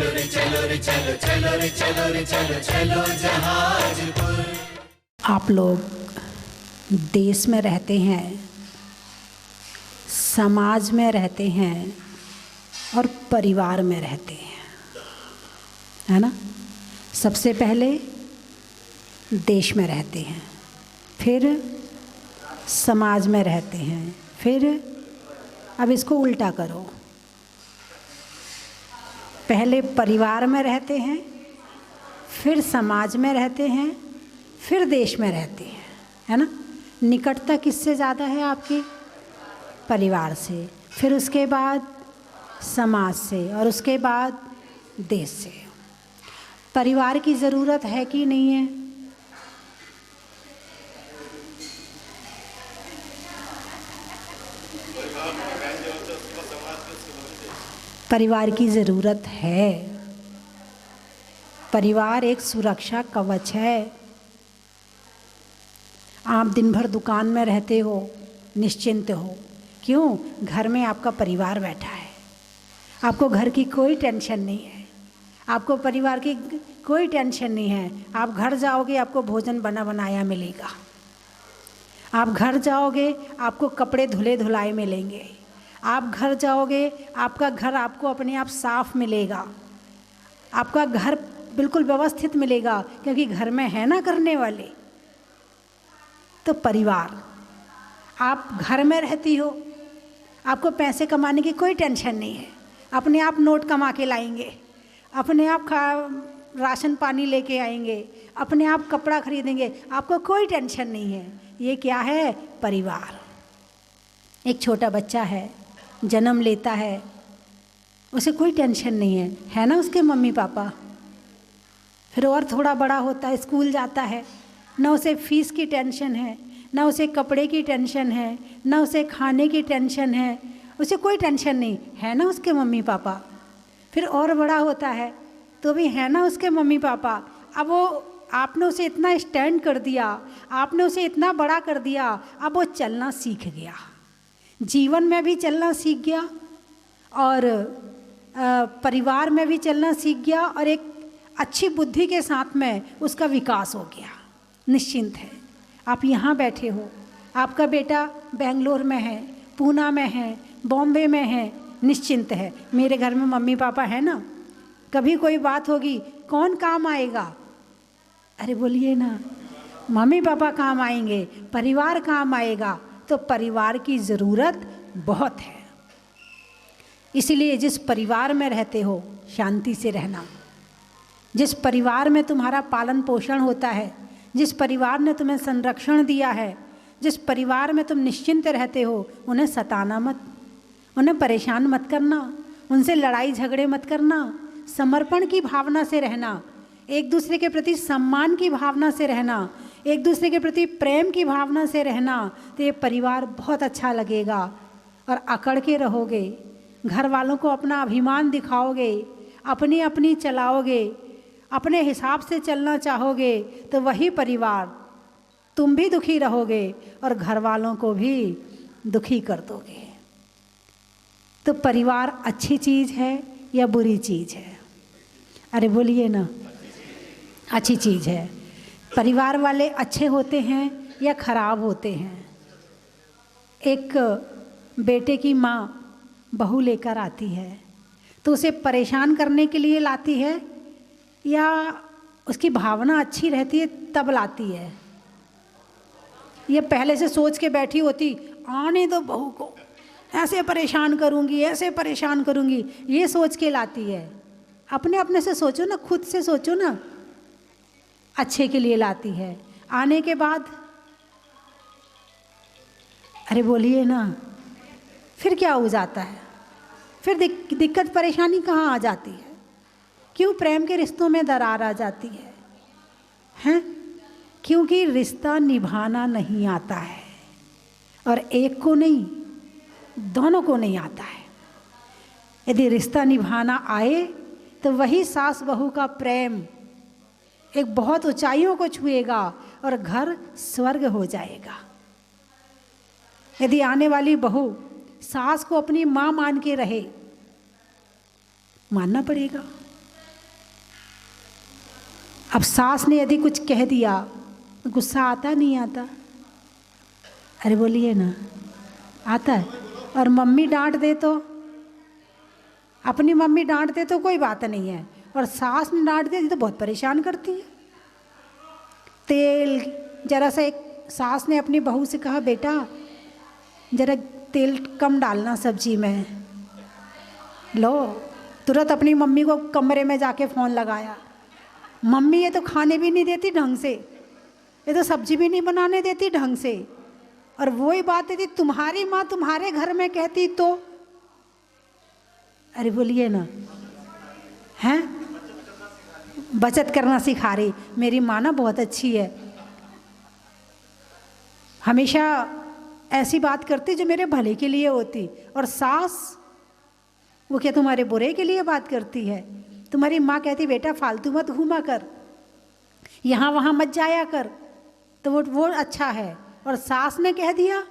चलो रे चलो रे चलो चलो रे चलो रे चलो चलो जहाजपुर। आप लोग देश में रहते हैं, समाज में रहते हैं और परिवार में रहते हैं, है ना। सबसे पहले देश में रहते हैं, फिर समाज में रहते हैं, फिर अब इसको उल्टा करो। पहले परिवार में रहते हैं, फिर समाज में रहते हैं, फिर देश में रहते हैं, है ना। निकटता किससे ज़्यादा है आपकी? परिवार से, फिर उसके बाद समाज से और उसके बाद देश से। परिवार की ज़रूरत है कि नहीं है? परिवार की ज़रूरत है। परिवार एक सुरक्षा कवच है। आप दिन भर दुकान में रहते हो, निश्चिंत हो, क्यों? घर में आपका परिवार बैठा है, आपको घर की कोई टेंशन नहीं है, आपको परिवार की कोई टेंशन नहीं है। आप घर जाओगे, आपको भोजन बना बनाया मिलेगा। आप घर जाओगे, आपको कपड़े धुले धुलाए मिलेंगे। आप घर जाओगे, आपका घर आपको अपने आप साफ मिलेगा, आपका घर बिल्कुल व्यवस्थित मिलेगा, क्योंकि घर में है ना करने वाले। तो परिवार, आप घर में रहती हो, आपको पैसे कमाने की कोई टेंशन नहीं है, अपने आप नोट कमा के लाएंगे, अपने आप राशन पानी लेके आएंगे, अपने आप कपड़ा खरीदेंगे, आपको कोई टेंशन नहीं है। ये क्या है? परिवार। एक छोटा बच्चा है, जन्म लेता है, उसे कोई टेंशन नहीं है ना उसके मम्मी पापा। फिर और थोड़ा बड़ा होता है, स्कूल जाता है, ना उसे फीस की टेंशन है, ना उसे कपड़े की टेंशन है, ना उसे खाने की टेंशन है, उसे कोई टेंशन नहीं है ना उसके मम्मी पापा। फिर और बड़ा होता है तो भी है ना उसके मम्मी पापा। अब वो आपने उसे इतना स्टैंड कर दिया, आपने उसे इतना बड़ा कर दिया, अब वो चलना सीख गया, जीवन में भी चलना सीख गया और परिवार में भी चलना सीख गया, और एक अच्छी बुद्धि के साथ में उसका विकास हो गया, निश्चिंत है। आप यहाँ बैठे हो, आपका बेटा बेंगलोर में है, पूना में है, बॉम्बे में है, निश्चिंत है। मेरे घर में मम्मी पापा है ना, कभी कोई बात होगी कौन काम आएगा? अरे बोलिए ना, मम्मी पापा काम आएंगे, परिवार काम आएगा। तो परिवार की ज़रूरत बहुत है। इसीलिए जिस परिवार में रहते हो, शांति से रहना। जिस परिवार में तुम्हारा पालन पोषण होता है, जिस परिवार ने तुम्हें संरक्षण दिया है, जिस परिवार में तुम निश्चिंत रहते हो, उन्हें सताना मत, उन्हें परेशान मत करना, उनसे लड़ाई झगड़े मत करना। समर्पण की भावना से रहना, एक दूसरे के प्रति सम्मान की भावना से रहना, एक दूसरे के प्रति प्रेम की भावना से रहना। तो ये परिवार बहुत अच्छा लगेगा और अकड़ के रहोगे, घर वालों को अपना अभिमान दिखाओगे, अपनी अपनी चलाओगे, अपने हिसाब से चलना चाहोगे, तो वही परिवार, तुम भी दुखी रहोगे और घर वालों को भी दुखी कर दोगे। तो परिवार अच्छी चीज़ है या बुरी चीज़ है? अरे बोलिए ना, अच्छी चीज़ है। परिवार वाले अच्छे होते हैं या खराब होते हैं? एक बेटे की माँ बहू लेकर आती है तो उसे परेशान करने के लिए लाती है या उसकी भावना अच्छी रहती है तब लाती है? ये पहले से सोच के बैठी होती, आने दो बहू को, ऐसे परेशान करूँगी, ऐसे परेशान करूँगी, ये सोच के लाती है? अपने अपने से सोचो ना, खुद से सोचो ना, अच्छे के लिए लाती है। आने के बाद अरे बोलिए ना, फिर क्या हो जाता है? फिर दिक्कत परेशानी कहाँ आ जाती है? क्यों प्रेम के रिश्तों में दरार आ जाती है? हैं? क्योंकि रिश्ता निभाना नहीं आता है, और एक को नहीं, दोनों को नहीं आता है। यदि रिश्ता निभाना आए तो वही सास बहू का प्रेम एक बहुत ऊंचाइयों को छुएगा और घर स्वर्ग हो जाएगा। यदि आने वाली बहू सास को अपनी माँ मान के रहे, मानना पड़ेगा, अब सास ने यदि कुछ कह दिया तो गुस्सा आता नहीं आता? अरे बोलिए ना, आता है। और मम्मी डांट दे तो, अपनी मम्मी डांट दे तो कोई बात नहीं है, और सास ने डांट दे तो बहुत परेशान करती है। तेल जरा सा, एक सास ने अपनी बहू से कहा, बेटा जरा तेल कम डालना सब्जी में। लो, तुरंत अपनी मम्मी को कमरे में जाके फ़ोन लगाया। मम्मी ये तो खाने भी नहीं देती ढंग से, ये तो सब्जी भी नहीं बनाने देती ढंग से, और वही बात यदि तुम्हारी माँ तुम्हारे घर में कहती तो? अरे बोलिए ना, हैं? बचत करना सिखा रही। मेरी माँ ना बहुत अच्छी है, हमेशा ऐसी बात करती जो मेरे भले के लिए होती। और सास, वो क्या तुम्हारे बुरे के लिए बात करती है? तुम्हारी माँ कहती बेटा फालतू मत घूमा कर, यहाँ वहाँ मत जाया कर, तो वो अच्छा है। और सास ने कह दिया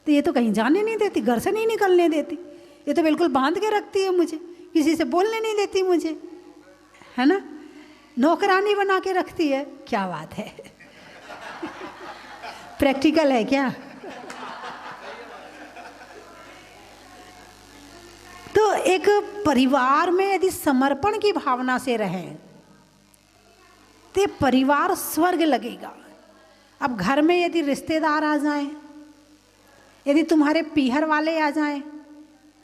तो ये तो कहीं जाने नहीं देती, घर से नहीं निकलने देती, ये तो बिल्कुल बांध के रखती है मुझे, किसी से बोलने नहीं देती मुझे, है ना, नौकरानी बना के रखती है। क्या बात है प्रैक्टिकल है क्या? तो एक परिवार में यदि समर्पण की भावना से रहें तो परिवार स्वर्ग लगेगा। अब घर में यदि रिश्तेदार आ जाएं, यदि तुम्हारे पीहर वाले आ जाएं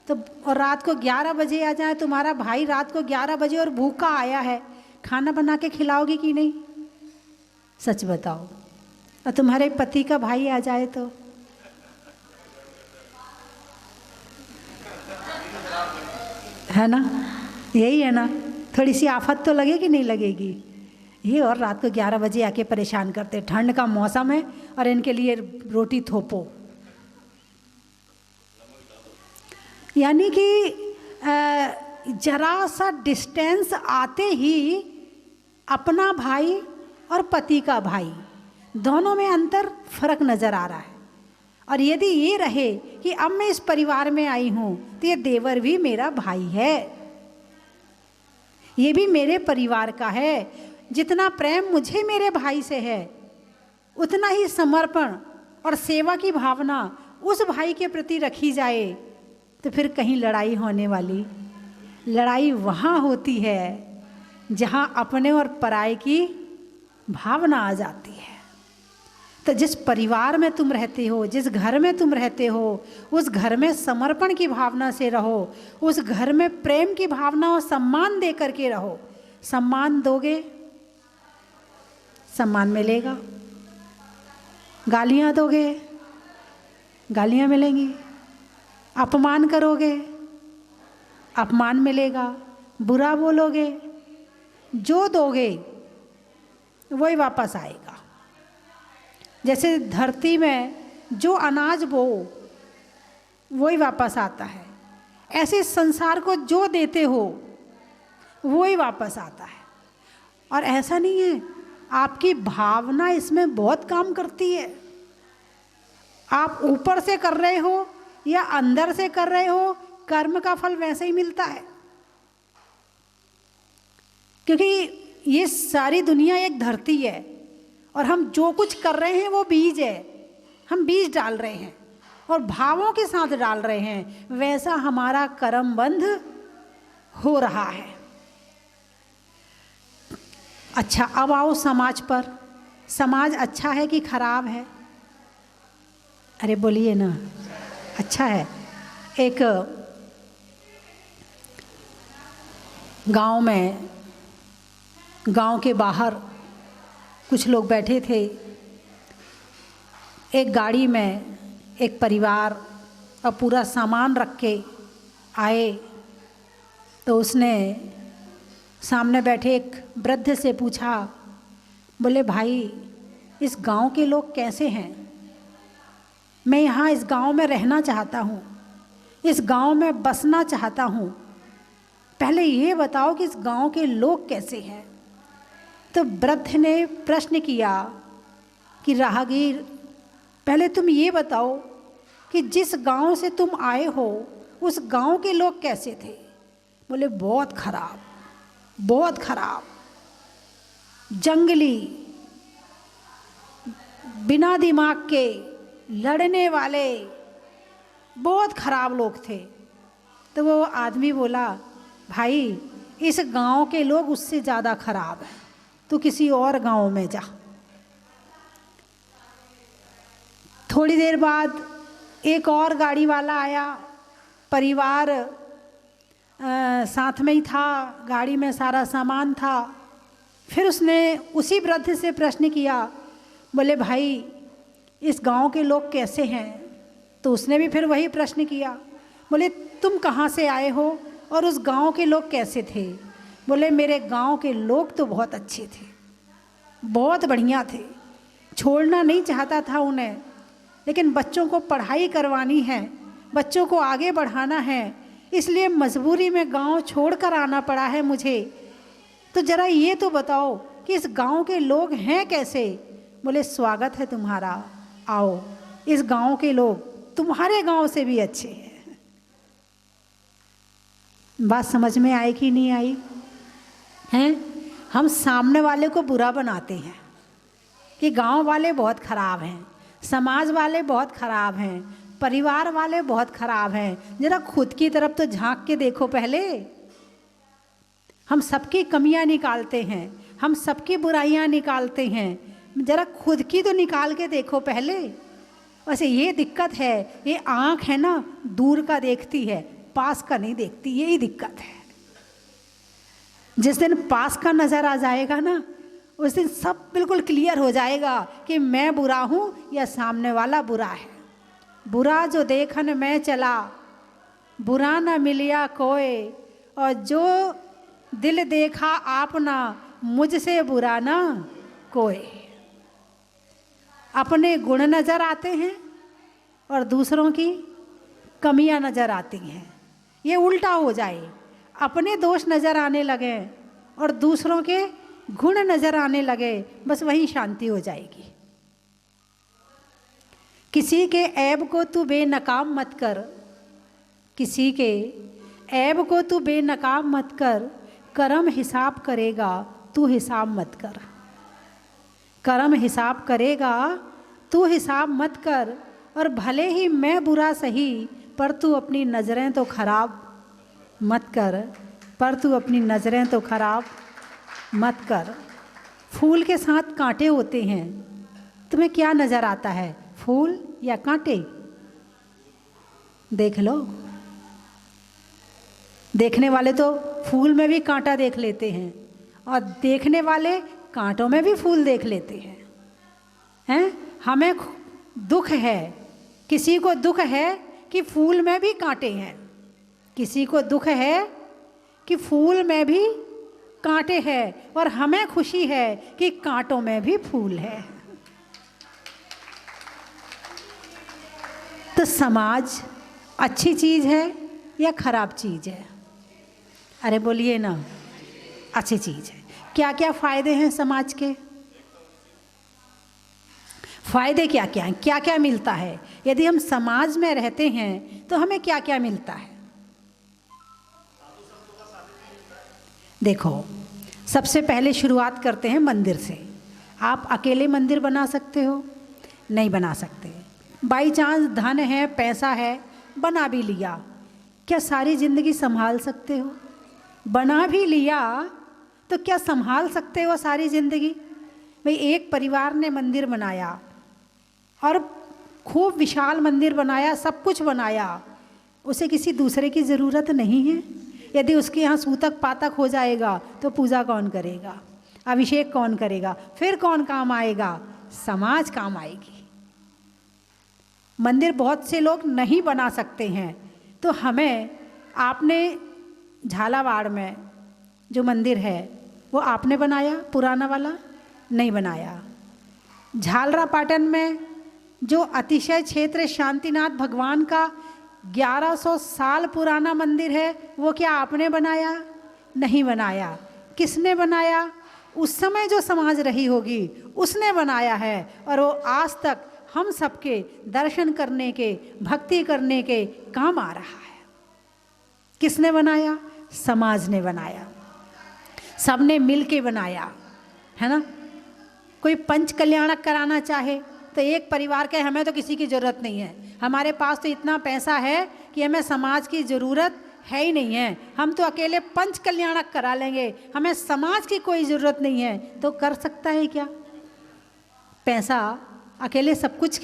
तो, और रात को 11 बजे आ जाएं, तुम्हारा भाई रात को 11 बजे और भूखा आया है, खाना बना के खिलाओगी कि नहीं? सच बताओ। और तुम्हारे पति का भाई आ जाए तो? है ना, यही है ना, थोड़ी सी आफत तो लगेगी नहीं लगेगी? ये और रात को 11 बजे आके परेशान करते, ठंड का मौसम है और इनके लिए रोटी थोपो। यानी कि जरा सा डिस्टेंस आते ही अपना भाई और पति का भाई दोनों में अंतर, फर्क नज़र आ रहा है। और यदि ये रहे कि अब मैं इस परिवार में आई हूँ तो ये देवर भी मेरा भाई है, ये भी मेरे परिवार का है, जितना प्रेम मुझे मेरे भाई से है उतना ही समर्पण और सेवा की भावना उस भाई के प्रति रखी जाए, तो फिर कहीं लड़ाई होने वाली? लड़ाई वहाँ होती है जहाँ अपने और पराये की भावना आ जाती है। तो जिस परिवार में तुम रहते हो, जिस घर में तुम रहते हो, उस घर में समर्पण की भावना से रहो, उस घर में प्रेम की भावना और सम्मान दे करके रहो। सम्मान दोगे, सम्मान मिलेगा। गालियाँ दोगे, गालियाँ मिलेंगी। अपमान करोगे, अपमान मिलेगा। बुरा बोलोगे, जो दोगे वही वापस आएगा। जैसे धरती में जो अनाज बो वही वापस आता है, ऐसे संसार को जो देते हो वही वापस आता है। और ऐसा नहीं है, आपकी भावना इसमें बहुत काम करती है। आप ऊपर से कर रहे हो या अंदर से कर रहे हो, कर्म का फल वैसे ही मिलता है। क्योंकि ये सारी दुनिया एक धरती है और हम जो कुछ कर रहे हैं वो बीज है, हम बीज डाल रहे हैं और भावों के साथ डाल रहे हैं, वैसा हमारा कर्म बंध हो रहा है। अच्छा, अब आओ समाज पर। समाज अच्छा है कि खराब है? अरे बोलिए ना, अच्छा है। एक गांव में, गांव के बाहर कुछ लोग बैठे थे। एक गाड़ी में एक परिवार और पूरा सामान रख के आए, तो उसने सामने बैठे एक वृद्ध से पूछा, बोले भाई इस गांव के लोग कैसे हैं? मैं यहाँ इस गांव में रहना चाहता हूँ, इस गांव में बसना चाहता हूँ, पहले ये बताओ कि इस गांव के लोग कैसे हैं? तो वृद्ध ने प्रश्न किया कि राहगीर, पहले तुम ये बताओ कि जिस गांव से तुम आए हो उस गांव के लोग कैसे थे? बोले बहुत खराब, बहुत खराब, जंगली, बिना दिमाग के, लड़ने वाले, बहुत खराब लोग थे। तो वो आदमी बोला, भाई इस गांव के लोग उससे ज़्यादा खराब हैं, तू किसी और गांव में जा। थोड़ी देर बाद एक और गाड़ी वाला आया, परिवार साथ में ही था, गाड़ी में सारा सामान था। फिर उसने उसी वृद्ध से प्रश्न किया, बोले भाई इस गांव के लोग कैसे हैं? तो उसने भी फिर वही प्रश्न किया, बोले तुम कहाँ से आए हो और उस गांव के लोग कैसे थे? बोले मेरे गांव के लोग तो बहुत अच्छे थे, बहुत बढ़िया थे, छोड़ना नहीं चाहता था उन्हें, लेकिन बच्चों को पढ़ाई करवानी है, बच्चों को आगे बढ़ाना है, इसलिए मजबूरी में गांव छोड़कर आना पड़ा है मुझे। तो ज़रा ये तो बताओ कि इस गांव के लोग हैं कैसे? बोले स्वागत है तुम्हारा, आओ, इस गांव के लोग तुम्हारे गांव से भी अच्छे हैं। बात समझ में आई कि नहीं आई? हैं? हम सामने वाले को बुरा बनाते हैं कि गांव वाले बहुत खराब हैं, समाज वाले बहुत खराब हैं, परिवार वाले बहुत खराब हैं। जरा खुद की तरफ तो झांक के देखो पहले। हम सबकी कमियां निकालते हैं, हम सबकी बुराइयां निकालते हैं, जरा खुद की तो निकाल के देखो पहले। वैसे ये दिक्कत है, ये आँख है ना, दूर का देखती है, पास का नहीं देखती, यही दिक्कत है। जिस दिन पास का नज़र आ जाएगा ना, उस दिन सब बिल्कुल क्लियर हो जाएगा कि मैं बुरा हूँ या सामने वाला बुरा है। बुरा जो देखन मैं चला, बुरा न मिलिया कोई, और जो दिल देखा आपना, मुझसे बुरा ना कोई। अपने गुण नज़र आते हैं और दूसरों की कमियां नज़र आती हैं। ये उल्टा हो जाए, अपने दोष नज़र आने लगे और दूसरों के गुण नज़र आने लगे, बस वही शांति हो जाएगी। किसी के ऐब को तू बेनकाम मत कर, किसी के ऐब को तू बेनकाम मत कर, कर्म हिसाब करेगा तू हिसाब मत कर। कर्म हिसाब करेगा तू हिसाब मत कर, और भले ही मैं बुरा सही, पर तू अपनी नज़रें तो खराब मत कर, पर तू अपनी नज़रें तो खराब मत कर। फूल के साथ कांटे होते हैं, तुम्हें क्या नज़र आता है, फूल या कांटे? देख लो। देखने वाले तो फूल में भी कांटा देख लेते हैं, और देखने वाले कांटों में भी फूल देख लेते हैं। हैं? हमें दुख है, किसी को दुख है कि फूल में भी कांटे हैं, किसी को दुख है कि फूल में भी कांटे हैं, और हमें खुशी है कि कांटों में भी फूल है। तो समाज अच्छी चीज़ है या खराब चीज़ है? अरे बोलिए ना, अच्छी चीज़ है। क्या क्या फ़ायदे हैं समाज के? फ़ायदे क्या क्या हैं, क्या क्या मिलता है? यदि हम समाज में रहते हैं तो हमें क्या क्या मिलता है? देखो, सबसे पहले शुरुआत करते हैं मंदिर से। आप अकेले मंदिर बना सकते हो? नहीं बना सकते। बाई चांस धन है, पैसा है, बना भी लिया, क्या सारी ज़िंदगी संभाल सकते हो? बना भी लिया तो क्या संभाल सकते हो सारी ज़िंदगी? भाई एक परिवार ने मंदिर बनाया और खूब विशाल मंदिर बनाया, सब कुछ बनाया, उसे किसी दूसरे की ज़रूरत नहीं है। यदि उसके यहाँ सूतक पातक हो जाएगा तो पूजा कौन करेगा, अभिषेक कौन करेगा, फिर कौन काम आएगा? समाज काम आएगी। मंदिर बहुत से लोग नहीं बना सकते हैं, तो हमें, आपने झालावाड़ में जो मंदिर है वो आपने बनाया, पुराना वाला नहीं बनाया। झालरापाटन में जो अतिशय क्षेत्र शांतिनाथ भगवान का 1100 साल पुराना मंदिर है, वो क्या आपने बनाया? नहीं बनाया। किसने बनाया? उस समय जो समाज रही होगी उसने बनाया है, और वो आज तक हम सबके दर्शन करने के, भक्ति करने के काम आ रहा है। किसने बनाया? समाज ने बनाया, सबने मिल के बनाया है ना। कोई पंच कल्याणक कराना चाहे तो एक परिवार के हमें तो किसी की ज़रूरत नहीं है, हमारे पास तो इतना पैसा है कि हमें समाज की ज़रूरत है ही नहीं है, हम तो अकेले पंच कल्याणक करा लेंगे, हमें समाज की कोई ज़रूरत नहीं है। तो कर सकता है क्या? पैसा अकेले सब कुछ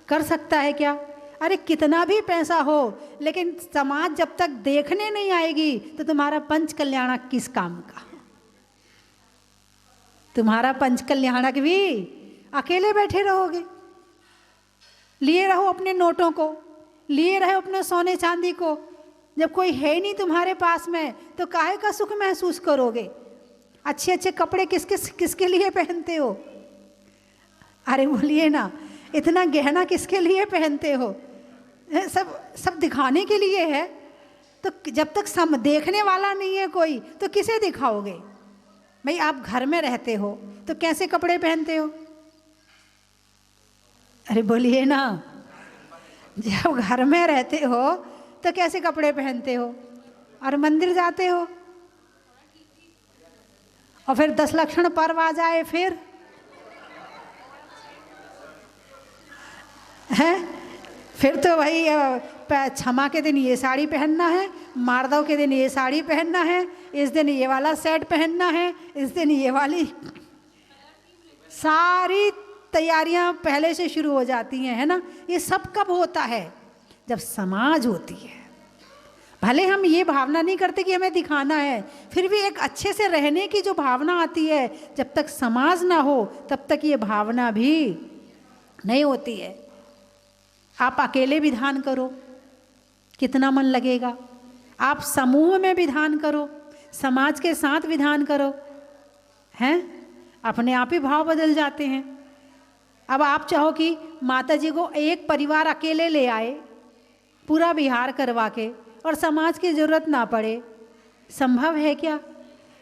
कर सकता है क्या? अरे कितना भी पैसा हो, लेकिन समाज जब तक देखने नहीं आएगी तो तुम्हारा पंच कल्याणक किस काम का? तुम्हारा पंच कल्याणक भी अकेले बैठे रहोगे, लिए रहो अपने नोटों को, लिए रहो अपने सोने चांदी को, जब कोई है नहीं तुम्हारे पास में तो काहे का सुख महसूस करोगे? अच्छे अच्छे कपड़े किसके लिए पहनते हो? अरे बोलिए ना, इतना गहना किसके लिए पहनते हो? सब दिखाने के लिए है। तो जब तक देखने वाला नहीं है कोई तो किसे दिखाओगे? भाई आप घर में रहते हो तो कैसे कपड़े पहनते हो? अरे बोलिए ना, जब घर में रहते हो तो कैसे कपड़े पहनते हो? और मंदिर जाते हो और फिर 10 लक्षण पर्व आ जाए फिर तो भाई क्षमा के दिन ये साड़ी पहनना है, मारदव के दिन ये साड़ी पहनना है, इस दिन ये वाला सेट पहनना है, इस दिन ये वाली, सारी तैयारियां पहले से शुरू हो जाती हैं, है ना। ये सब कब होता है? जब समाज होती है। भले हम ये भावना नहीं करते कि हमें दिखाना है, फिर भी एक अच्छे से रहने की जो भावना आती है, जब तक समाज ना हो तब तक ये भावना भी नहीं होती है। आप अकेले विधान करो, कितना मन लगेगा? आप समूह में विधान करो, समाज के साथ विधान करो, हैं, अपने आप ही भाव बदल जाते हैं। अब आप चाहो कि माता जी को एक परिवार अकेले ले आए, पूरा विहार करवा के, और समाज की ज़रूरत ना पड़े, संभव है क्या?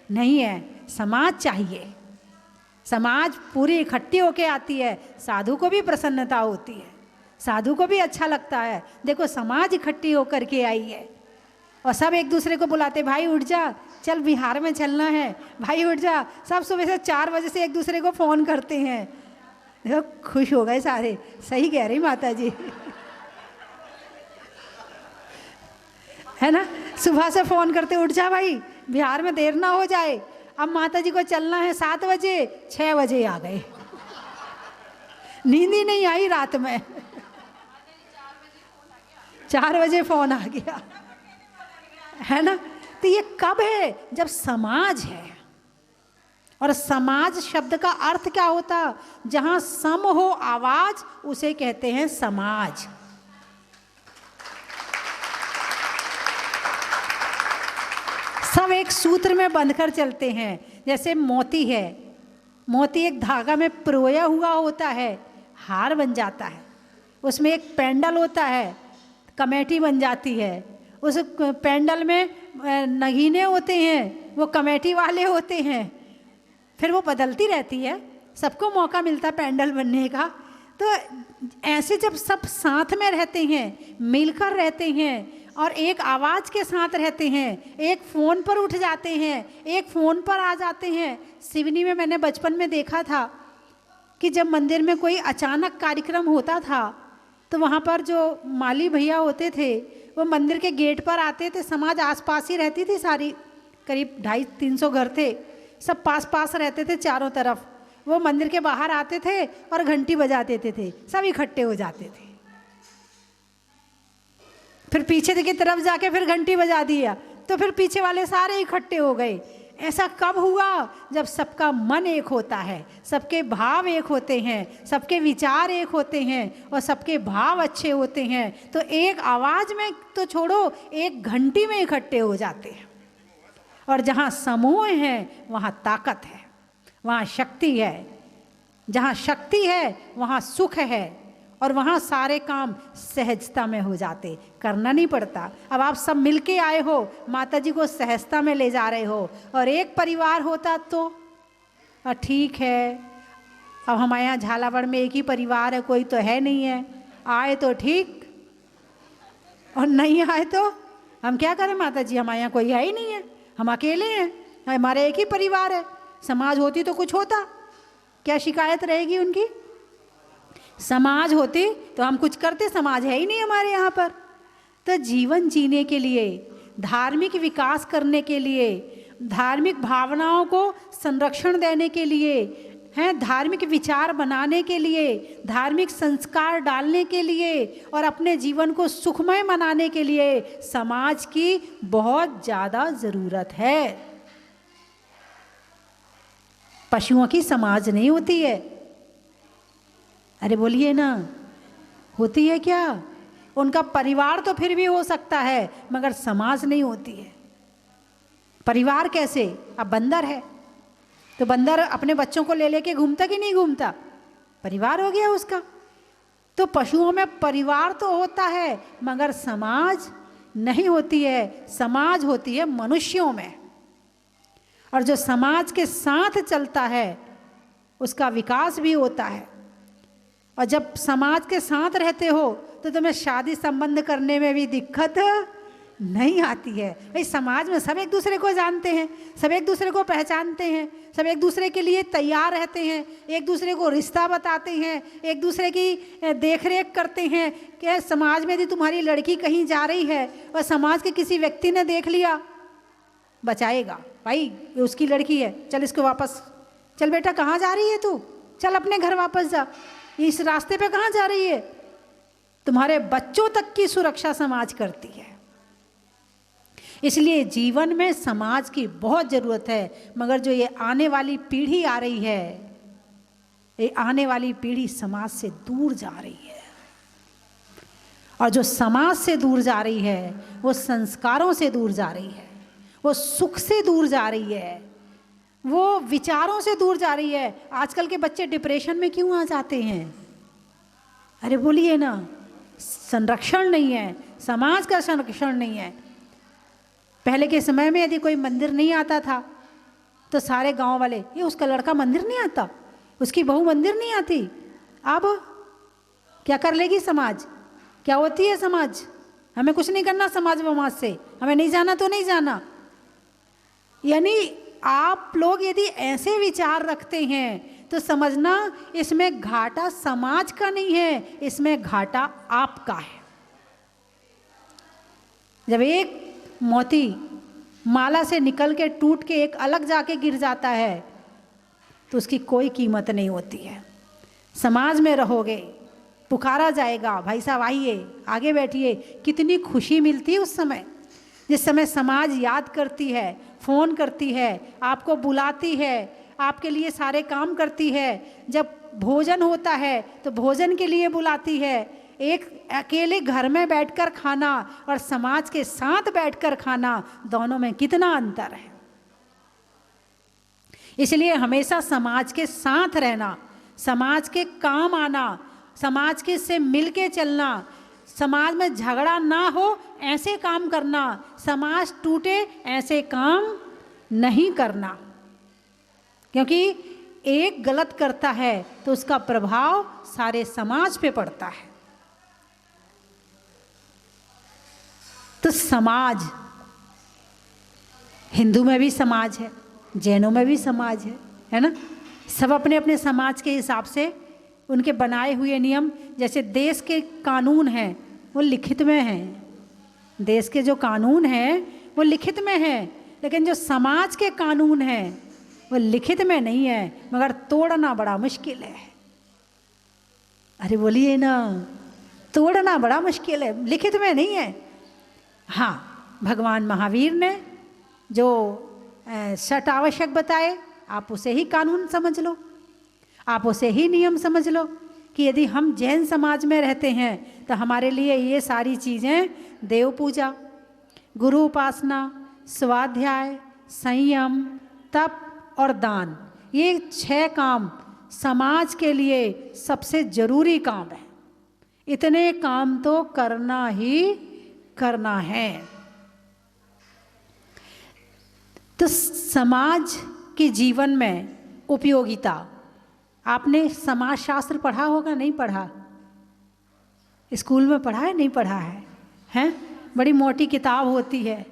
नहीं है। समाज चाहिए, समाज पूरी इकट्ठी होके आती है, साधु को भी प्रसन्नता होती है, साधु को भी अच्छा लगता है। देखो समाज इकट्ठी होकर के आई है और सब एक दूसरे को बुलाते, भाई उठ जा, चल बिहार में चलना है, भाई उठ जा। सब सुबह से 4 बजे से एक दूसरे को फ़ोन करते हैं। देखो खुश हो गए सारे। सही कह रही माता जी, है ना। सुबह से फ़ोन करते, उठ जा भाई, बिहार में देर ना हो जाए। अब माता जी को चलना है 7 बजे, 6 बजे आ गए, नींद ही नहीं आई रात में। 4 बजे फ़ोन आ गया, है ना। तो ये कब है? जब समाज है। और समाज शब्द का अर्थ क्या होता? जहां सम हो आवाज, उसे कहते हैं समाज। सब एक सूत्र में बंधकर चलते हैं। जैसे मोती है, मोती एक धागा में पिरोया हुआ होता है, हार बन जाता है। उसमें एक पेंडल होता है, कमेटी बन जाती है। उस पेंडल में नगीने होते हैं, वो कमेटी वाले होते हैं। फिर वो बदलती रहती है, सबको मौका मिलता है पेंडल बनने का। तो ऐसे जब सब साथ में रहते हैं, मिलकर रहते हैं और एक आवाज़ के साथ रहते हैं, एक फ़ोन पर उठ जाते हैं, एक फ़ोन पर आ जाते हैं। सिवनी में मैंने बचपन में देखा था कि जब मंदिर में कोई अचानक कार्यक्रम होता था तो वहाँ पर जो माली भैया होते थे वो मंदिर के गेट पर आते थे। समाज आसपास ही रहती थी सारी, करीब 250-300 घर थे, सब पास पास रहते थे चारों तरफ। वो मंदिर के बाहर आते थे और घंटी बजा देते थे, सब इकट्ठे हो जाते थे। फिर पीछे की तरफ जाके फिर घंटी बजा दिया तो फिर पीछे वाले सारे इकट्ठे हो गए। ऐसा कब हुआ? जब सबका मन एक होता है, सबके भाव एक होते हैं, सबके विचार एक होते हैं और सबके भाव अच्छे होते हैं। तो एक आवाज़ में तो छोड़ो, एक घंटी में इकट्ठे हो जाते हैं। और जहाँ समूह है वहाँ ताकत है, वहाँ शक्ति है। जहाँ शक्ति है वहाँ सुख है और वहाँ सारे काम सहजता में हो जाते, करना नहीं पड़ता। अब आप सब मिलके आए हो, माता जी को सहजता में ले जा रहे हो। और एक परिवार होता तो ठीक है, अब हमारे यहाँ झालावाड़ में एक ही परिवार है, कोई तो है नहीं है, आए तो ठीक और नहीं आए तो हम क्या करें माता जी, हमारे यहाँ कोई है ही नहीं है, हम अकेले हैं, हमारे एक ही परिवार है। समाज होती तो कुछ होता, क्या शिकायत रहेगी उनकी? समाज होती तो हम कुछ करते, समाज है ही नहीं हमारे यहाँ पर। तो जीवन जीने के लिए, धार्मिक विकास करने के लिए, धार्मिक भावनाओं को संरक्षण देने के लिए, हैं, धार्मिक विचार बनाने के लिए, धार्मिक संस्कार डालने के लिए और अपने जीवन को सुखमय बनाने के लिए समाज की बहुत ज़्यादा ज़रूरत है। पशुओं की समाज नहीं होती है। अरे बोलिए ना, होती है क्या? उनका परिवार तो फिर भी हो सकता है, मगर समाज नहीं होती है। परिवार कैसे? अब बंदर है तो बंदर अपने बच्चों को ले लेके घूमता कि नहीं घूमता? परिवार हो गया उसका। तो पशुओं में परिवार तो होता है मगर समाज नहीं होती है। समाज होती है मनुष्यों में, और जो समाज के साथ चलता है उसका विकास भी होता है। और जब समाज के साथ रहते हो तो तुम्हें शादी संबंध करने में भी दिक्कत नहीं आती है। भाई समाज में सब एक दूसरे को जानते हैं, सब एक दूसरे को पहचानते हैं, सब एक दूसरे के लिए तैयार रहते हैं, एक दूसरे को रिश्ता बताते हैं, एक दूसरे की देखरेख करते हैं। कि समाज में यदि तुम्हारी लड़की कहीं जा रही है और समाज के किसी व्यक्ति ने देख लिया, बचाएगा, भाई ये उसकी लड़की है, चल इसको वापस, चल बेटा कहाँ जा रही है तू, चल अपने घर वापस जा, इस रास्ते पे कहाँ जा रही है। तुम्हारे बच्चों तक की सुरक्षा समाज करती है। इसलिए जीवन में समाज की बहुत ज़रूरत है। मगर जो ये आने वाली पीढ़ी आ रही है, ये आने वाली पीढ़ी समाज से दूर जा रही है, और जो समाज से दूर जा रही है वो संस्कारों से दूर जा रही है, वो सुख से दूर जा रही है, वो विचारों से दूर जा रही है। आजकल के बच्चे डिप्रेशन में क्यों आ जाते हैं? अरे बोलिए ना, संरक्षण नहीं है, समाज का संरक्षण नहीं है। पहले के समय में यदि कोई मंदिर नहीं आता था तो सारे गांव वाले, ये उसका लड़का मंदिर नहीं आता, उसकी बहू मंदिर नहीं आती। अब क्या कर लेगी समाज? क्या होती है समाज? हमें कुछ नहीं करना समाज वमाज से, हमें नहीं जाना तो नहीं जाना। यानी आप लोग यदि ऐसे विचार रखते हैं तो समझना इसमें घाटा समाज का नहीं है, इसमें घाटा आपका है। जब एक मोती माला से निकल के टूट के एक अलग जाके गिर जाता है तो उसकी कोई कीमत नहीं होती है। समाज में रहोगे, पुकारा जाएगा, भाई साहब आइए, आगे बैठिए, कितनी खुशी मिलती है उस समय, जिस समय समाज याद करती है, फ़ोन करती है, आपको बुलाती है, आपके लिए सारे काम करती है। जब भोजन होता है तो भोजन के लिए बुलाती है। एक अकेले घर में बैठकर खाना और समाज के साथ बैठकर खाना, दोनों में कितना अंतर है। इसलिए हमेशा समाज के साथ रहना, समाज के काम आना, समाज के से मिल के चलना, समाज में झगड़ा ना हो ऐसे काम करना, समाज टूटे ऐसे काम नहीं करना। क्योंकि एक गलत करता है तो उसका प्रभाव सारे समाज पे पड़ता है। तो समाज, हिंदू में भी समाज है, जैनों में भी समाज है ना। सब अपने अपने समाज के हिसाब से उनके बनाए हुए नियम, जैसे देश के कानून हैं वो लिखित में हैं, देश के जो कानून हैं वो लिखित में हैं, लेकिन जो समाज के कानून हैं वो लिखित में नहीं है, मगर तोड़ना बड़ा मुश्किल है। अरे बोलिए ना, तोड़ना बड़ा मुश्किल है, लिखित में नहीं है। हाँ, भगवान महावीर ने जो षट आवश्यक बताए, आप उसे ही कानून समझ लो, आप उसे ही नियम समझ लो कि यदि हम जैन समाज में रहते हैं तो हमारे लिए ये सारी चीज़ें, देव पूजा, गुरु उपासना, स्वाध्याय, संयम, तप और दान, ये 6 काम समाज के लिए सबसे ज़रूरी काम है। इतने काम तो करना ही करना है। तो समाज के जीवन में उपयोगिता, आपने समाजशास्त्र पढ़ा होगा, नहीं पढ़ा? स्कूल में पढ़ा है, नहीं पढ़ा है? हैं? बड़ी मोटी किताब होती है,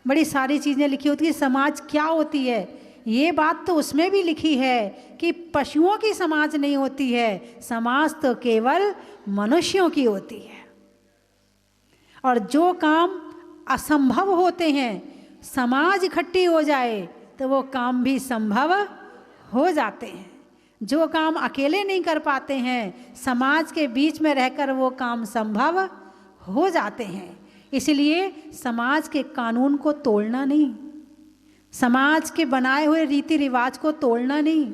बड़ी सारी चीज़ें लिखी होती है, समाज क्या होती है, ये बात तो उसमें भी लिखी है कि पशुओं की समाज नहीं होती है, समाज तो केवल मनुष्यों की होती है। और जो काम असंभव होते हैं, समाज इकट्ठी हो जाए तो वो काम भी संभव हो जाते हैं। जो काम अकेले नहीं कर पाते हैं, समाज के बीच में रहकर वो काम संभव हो जाते हैं। इसलिए समाज के कानून को तोड़ना नहीं, समाज के बनाए हुए रीति रिवाज को तोड़ना नहीं,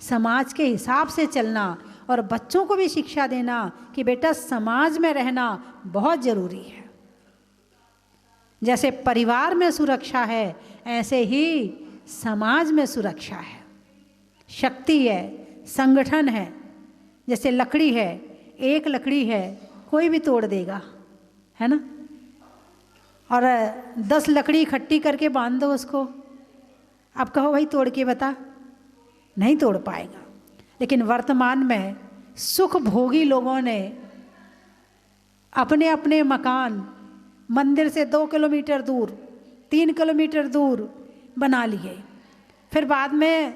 समाज के हिसाब से चलना और बच्चों को भी शिक्षा देना कि बेटा समाज में रहना बहुत ज़रूरी है। जैसे परिवार में सुरक्षा है, ऐसे ही समाज में सुरक्षा है, शक्ति है, संगठन है। जैसे लकड़ी है, एक लकड़ी है, कोई भी तोड़ देगा, है ना। और 10 लकड़ी इकट्ठी करके बांध दो उसको, अब कहो भाई तोड़ के बता, नहीं तोड़ पाएगा। लेकिन वर्तमान में सुख भोगी लोगों ने अपने अपने मकान मंदिर से 2 किलोमीटर दूर, 3 किलोमीटर दूर बना लिए। फिर बाद में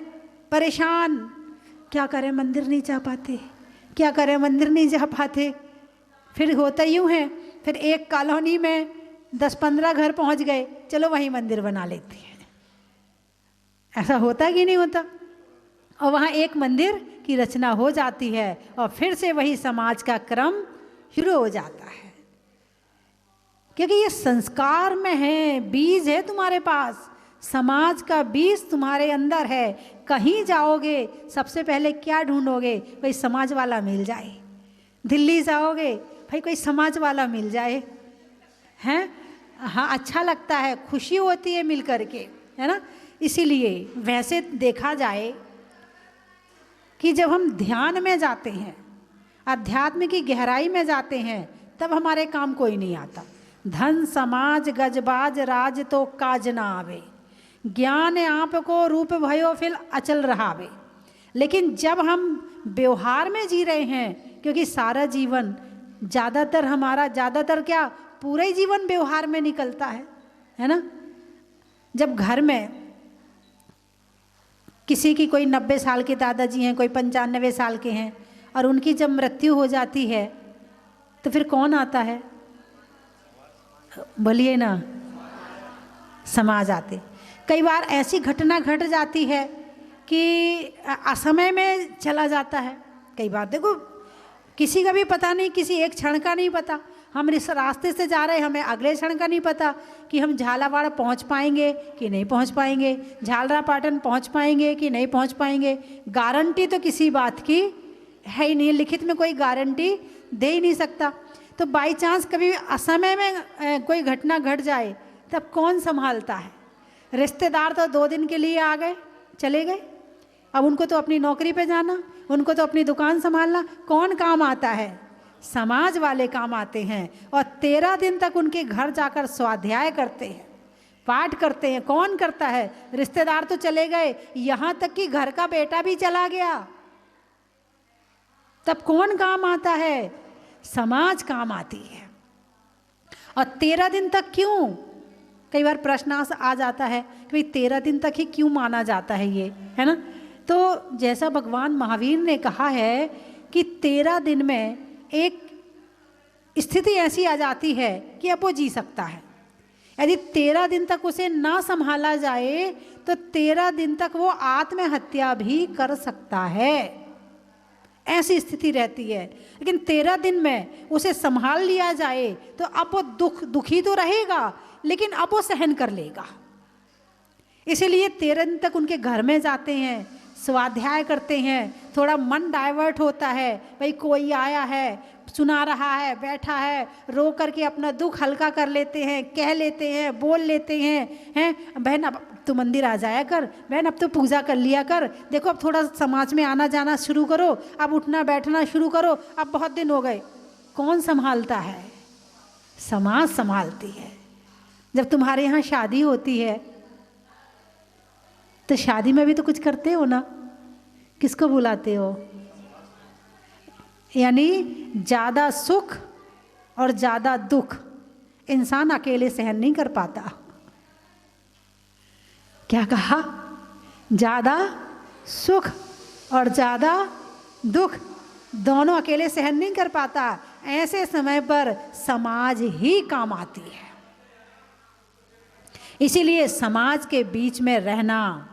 परेशान, क्या करें मंदिर नहीं जा पाते, क्या करें मंदिर नहीं जा पाते। फिर होता यूँ है, फिर एक कॉलोनी में 10-15 घर पहुंच गए, चलो वहीं मंदिर बना लेते हैं। ऐसा होता कि नहीं होता? और वहाँ एक मंदिर की रचना हो जाती है और फिर से वही समाज का क्रम शुरू हो जाता है। क्योंकि ये संस्कार में है, बीज है तुम्हारे पास, समाज का बीज तुम्हारे अंदर है। कहीं जाओगे सबसे पहले क्या ढूंढोगे? कोई समाज वाला मिल जाए। दिल्ली जाओगे, भाई कोई समाज वाला मिल जाए, हैं? हाँ, अच्छा लगता है, खुशी होती है मिल करके, है ना। इसीलिए वैसे देखा जाए कि जब हम ध्यान में जाते हैं, अध्यात्म की गहराई में जाते हैं, तब हमारे काम कोई नहीं आता। धन समाज गजबाज राज तो काज ना आवे, ज्ञान आप को रूप भयो फिर अचल रहावे। लेकिन जब हम व्यवहार में जी रहे हैं, क्योंकि सारा जीवन ज़्यादातर हमारा, ज़्यादातर क्या, पूरा ही जीवन व्यवहार में निकलता है ना। जब घर में किसी की कोई 90 साल के दादाजी हैं, कोई 95 साल के हैं, और उनकी जब मृत्यु हो जाती है तो फिर कौन आता है? बोलिए ना, समाज आते। कई बार ऐसी घटना घट जाती है कि असमय में चला जाता है। कई बार देखो, किसी का भी पता नहीं, किसी एक क्षण का नहीं पता। हम इस रास्ते से जा रहे हैं, हमें अगले क्षण का नहीं पता कि हम झालावाड़ पहुंच पाएंगे कि नहीं पहुंच पाएंगे, झालरापाटन पहुंच पाएंगे कि नहीं पहुंच पाएंगे। गारंटी तो किसी बात की है ही नहीं, लिखित में कोई गारंटी दे ही नहीं सकता। तो बाई चांस कभी असमय में कोई घटना घट जाए, तब कौन संभालता है? रिश्तेदार तो 2 दिन के लिए आ गए, चले गए, अब उनको तो अपनी नौकरी पे जाना, उनको तो अपनी दुकान संभालना। कौन काम आता है? समाज वाले काम आते हैं। और 13 दिन तक उनके घर जाकर स्वाध्याय करते हैं, पाठ करते हैं। कौन करता है? रिश्तेदार तो चले गए, यहाँ तक कि घर का बेटा भी चला गया, तब कौन काम आता है? समाज काम आती है। और 13 दिन तक क्यों? कई बार प्रश्न आ जाता है कि भाई 13 दिन तक ही क्यों माना जाता है ये, है ना। तो जैसा भगवान महावीर ने कहा है कि 13 दिन में एक स्थिति ऐसी आ जाती है कि अब वो जी सकता है। यदि 13 दिन तक उसे ना संभाला जाए तो 13 दिन तक वो आत्महत्या भी कर सकता है, ऐसी स्थिति रहती है। लेकिन 13 दिन में उसे संभाल लिया जाए तो अब वो दुखी तो रहेगा, लेकिन अब वो सहन कर लेगा। इसीलिए 13 दिन तक उनके घर में जाते हैं, स्वाध्याय करते हैं, थोड़ा मन डाइवर्ट होता है। भाई कोई आया है, सुना रहा है, बैठा है, रो करके अपना दुख हल्का कर लेते हैं, कह लेते हैं, बोल लेते हैं बहन अब तो मंदिर आ जाया कर, बहन अब तो पूजा कर लिया कर, देखो अब थोड़ा समाज में आना जाना शुरू करो, अब उठना बैठना शुरू करो, अब बहुत दिन हो गए। कौन संभालता है? समाज संभालती है। जब तुम्हारे यहाँ शादी होती है तो शादी में भी तो कुछ करते हो ना, किसको बुलाते हो? यानी ज़्यादा सुख और ज़्यादा दुख इंसान अकेले सहन नहीं कर पाता। क्या कहा? ज़्यादा सुख और ज़्यादा दुख दोनों अकेले सहन नहीं कर पाता। ऐसे समय पर समाज ही काम आती है। इसीलिए समाज के बीच में रहना,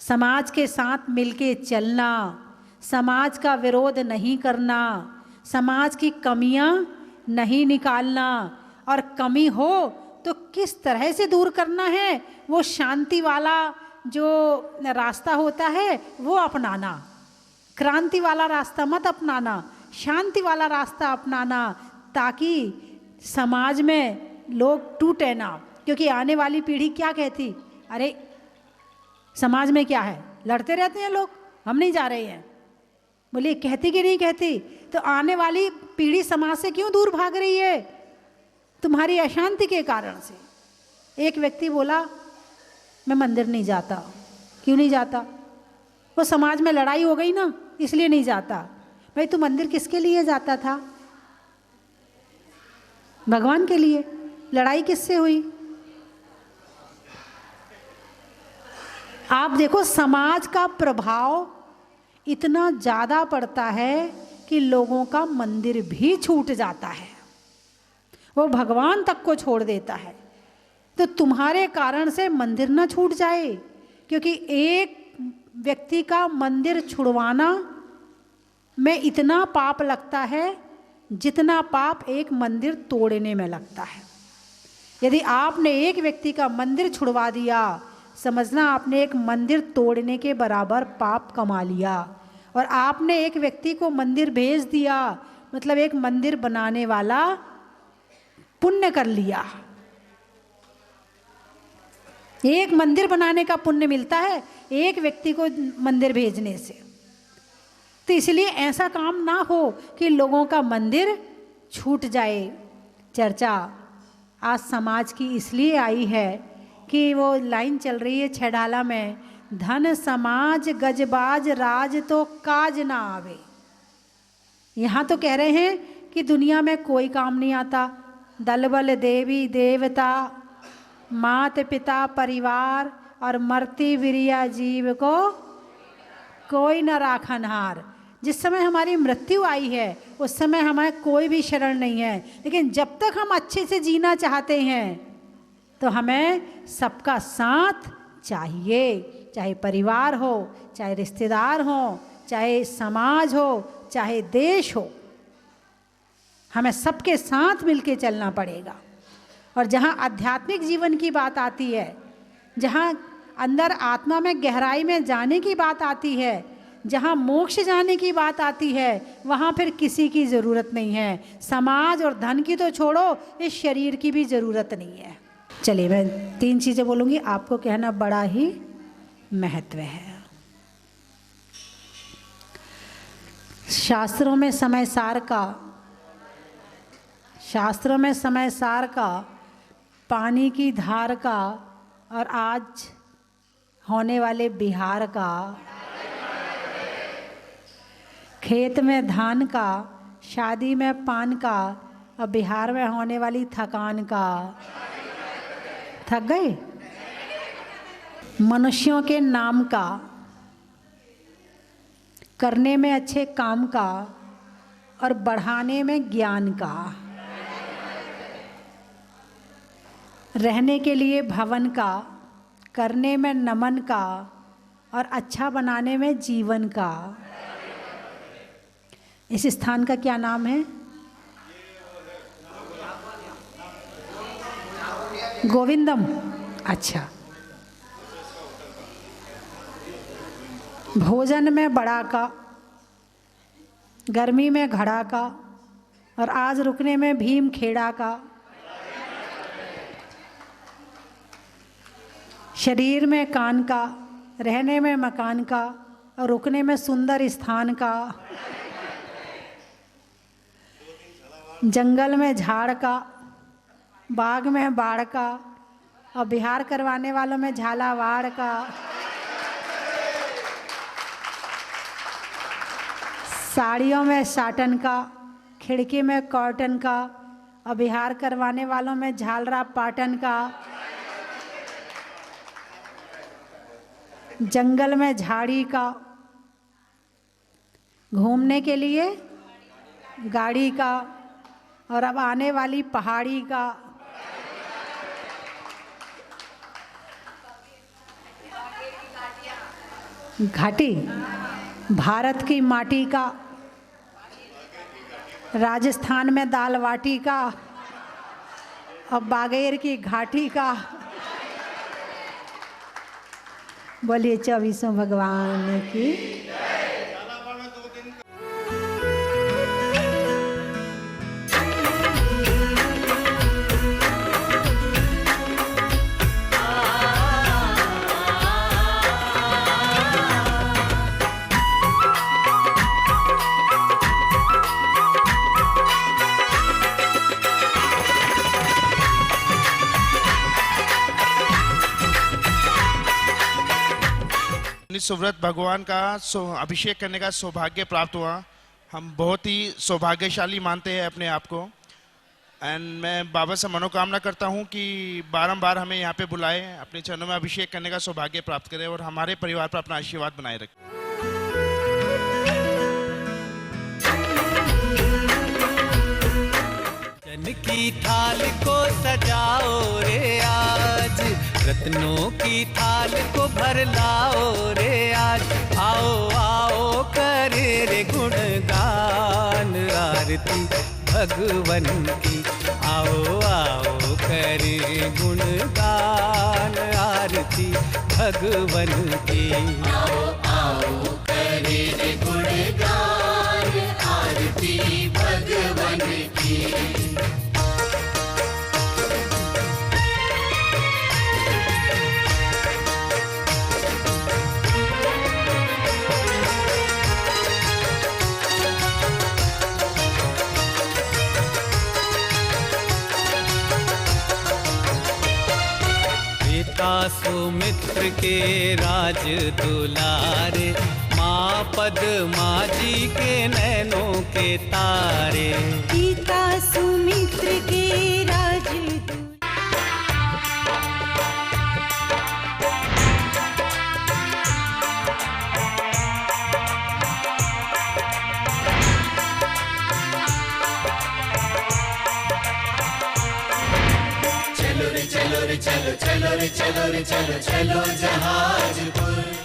समाज के साथ मिलके चलना, समाज का विरोध नहीं करना, समाज की कमियां नहीं निकालना, और कमी हो तो किस तरह से दूर करना है, वो शांति वाला जो रास्ता होता है वो अपनाना। क्रांति वाला रास्ता मत अपनाना, शांति वाला रास्ता अपनाना, ताकि समाज में लोग टूटे ना। क्योंकि आने वाली पीढ़ी क्या कहती, अरे समाज में क्या है, लड़ते रहते हैं लोग, हम नहीं जा रहे हैं। बोलिए कहती कि नहीं कहती? तो आने वाली पीढ़ी समाज से क्यों दूर भाग रही है? तुम्हारी अशांति के कारण से। एक व्यक्ति बोला मैं मंदिर नहीं जाता। क्यों नहीं जाता? वो समाज में लड़ाई हो गई ना, इसलिए नहीं जाता। भाई तू मंदिर किसके लिए जाता था? भगवान के लिए। लड़ाई किससे हुई? आप देखो समाज का प्रभाव इतना ज़्यादा पड़ता है कि लोगों का मंदिर भी छूट जाता है, वो भगवान तक को छोड़ देता है। तो तुम्हारे कारण से मंदिर ना छूट जाए, क्योंकि एक व्यक्ति का मंदिर छुड़वाना में इतना पाप लगता है जितना पाप एक मंदिर तोड़ने में लगता है। यदि आपने एक व्यक्ति का मंदिर छुड़वा दिया, समझना आपने एक मंदिर तोड़ने के बराबर पाप कमा लिया। और आपने एक व्यक्ति को मंदिर भेज दिया, मतलब एक मंदिर बनाने वाला पुण्य कर लिया। एक मंदिर बनाने का पुण्य मिलता है एक व्यक्ति को मंदिर भेजने से। तो इसलिए ऐसा काम ना हो कि लोगों का मंदिर छूट जाए। चर्चा आज समाज की इसलिए आई है कि वो लाइन चल रही है छेड़ाला में, धन समाज गजबाज राज तो काज ना आवे। यहाँ तो कह रहे हैं कि दुनिया में कोई काम नहीं आता, दल बल देवी देवता मात पिता परिवार और मरती वीरिया जीव को कोई न राखनहार। जिस समय हमारी मृत्यु आई है उस समय हमें कोई भी शरण नहीं है, लेकिन जब तक हम अच्छे से जीना चाहते हैं तो हमें सबका साथ चाहिए। चाहे परिवार हो, चाहे रिश्तेदार हो, चाहे समाज हो, चाहे देश हो, हमें सबके साथ मिलके चलना पड़ेगा। और जहाँ आध्यात्मिक जीवन की बात आती है, जहाँ अंदर आत्मा में गहराई में जाने की बात आती है, जहाँ मोक्ष जाने की बात आती है, वहाँ फिर किसी की ज़रूरत नहीं है। समाज और धन की तो छोड़ो, इस शरीर की भी ज़रूरत नहीं है। चलिए मैं 3 चीज़ें बोलूँगी, आपको कहना बड़ा ही महत्व है। शास्त्रों में समय सार का, पानी की धार का, और आज होने वाले बिहार का, खेत में धान का, शादी में पान का, और बिहार में होने वाली थकान का। थक गए? मनुष्यों के नाम का, करने में अच्छे काम का, और बढ़ाने में ज्ञान का, रहने के लिए भवन का, करने में नमन का, और अच्छा बनाने में जीवन का। इस स्थान का क्या नाम है? गोविंदम। अच्छा। भोजन में बड़ा का, गर्मी में घड़ा का, और आज रुकने में भीम खेड़ा का। शरीर में कान का, रहने में मकान का, और रुकने में सुंदर स्थान का। जंगल में झाड़ का, बाग में बाढ़ का, और बिहार करवाने वालों में झालावाड़ का। साड़ियों में साटन का, खिड़की में कॉटन का, और बिहार करवाने वालों में झालरा पाटन का। जंगल में झाड़ी का, घूमने के लिए गाड़ी का, और अब आने वाली पहाड़ी का। घाटी, भारत की माटी का, राजस्थान में दाल बाटी का, और बागेर की घाटी का। बोलिए 24 भगवान की। सुव्रत भगवान का अभिषेक करने का सौभाग्य प्राप्त हुआ। हम बहुत ही सौभाग्यशाली मानते हैं अपने आप को। एंड मैं बाबा से मनोकामना करता हूं कि बारंबार हमें यहाँ पे बुलाए, अपने चरणों में अभिषेक करने का सौभाग्य प्राप्त करें और हमारे परिवार पर अपना आशीर्वाद बनाए रखें। जन की थाल को सजाओ रे आज, रत्नों की थाल को भर लाओ रे आज। आओ आओ करे रे गुणगान आरती भगवन की। आओ आओ करे गुणगान आरती भगवन की। आओ आओ करे रे गुणगान आरती भगवन की। सुमित्र के राज दुलारे, माँ पद्मा जी के नैनों के तारे। पिता सुमित्र के राज चलो रे चलो रे चलो, चलो रे चलो रे चलो, चलो जहाजपुर।